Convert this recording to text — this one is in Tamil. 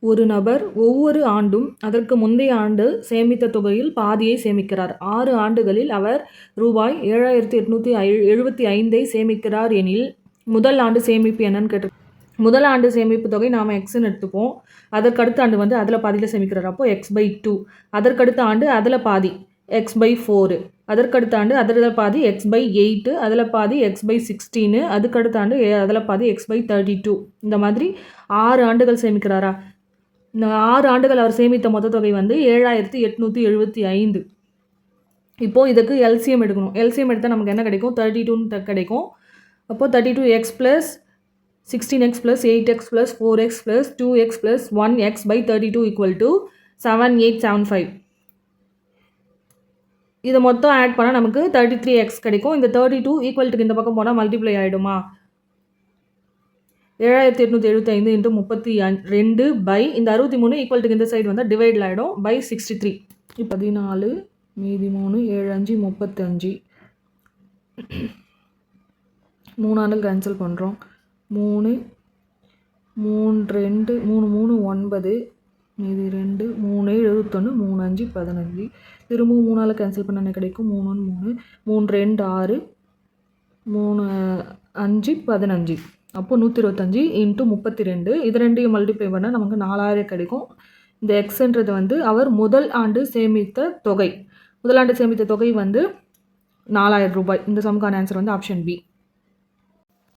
ஒரு நபர் ஒவ்வொரு ஆண்டும் அதற்கு முந்தைய ஆண்டு சேமித்த தொகையில் பாதியை சேமிக்கிறார். 6 ஆண்டுகளில் அவர் ரூபாய் 7,875 சேமிக்கிறார் எனில் முதல் ஆண்டு சேமிப்பு என்னன்னு கேட்டு முதல் ஆண்டு சேமிப்பு தொகை நாம் எக்ஸ்ன்னு எடுத்துப்போம். அதற்கடுத்த ஆண்டு வந்து அதில் பாதியில் சேமிக்கிறார். அப்போ x/2. அதற்கடுத்த ஆண்டு அதில் பாதி x/4. அதற்கடுத்த ஆண்டு அதில் பாதி x/8. அதில் பாதி x/16. அதுக்கடுத்த ஆண்டு அதில் பாதி x/32. இந்த மாதிரி 6 ஆண்டுகள் சேமிக்கிறாரா? இந்த 6 ஆண்டுகள் அவர் சேமித்த மொத்த தொகை வந்து 7,875. இப்போது இதுக்கு எல்சிஎம் எடுக்கணும். எல்சிஎம் எடுத்தால் நமக்கு என்ன கிடைக்கும்? 32 கிடைக்கும். அப்போது 32x + 16x + 8x + 4x + 2x + 1x/32 = 7875. இது மொத்தம் ஆட் பண்ணால் நமக்கு 33x கிடைக்கும். இந்த 32 ஈக்குவல்ட்டுக்கு இந்த பக்கம் போனால் மல்டிப்ளை ஆகிடுமா? 7,875 × 32 இந்த 63 ஈக்குவல்ட்டுக்கு இந்த சைடு வந்தால் டிவைடில் ஆகிடும் /63. 14 மீதி 3 7 5 35. 3 ஆண்டுகள் கேன்சல் பண்ணுறோம். 3 3 2 3 3 9 மீதி 2 3 71 3 5 15. திரும்பவும் 3ஆல் கேன்சல் பண்ண என்ன கிடைக்கும்? 3 1 3 3 2 6 3 5 15. அப்போ 125 × 32. இது ரெண்டையும் மல்டிப்ளை பண்ணால் நமக்கு 4000 கிடைக்கும். இந்த எக்ஸ்ன்றது வந்து அவர் முதல் ஆண்டு சேமித்த தொகை. முதல் ஆண்டு சேமித்த தொகை வந்து 4000 ரூபாய். இந்த சம்முக்கான ஆன்சர் வந்து ஆப்ஷன் பி.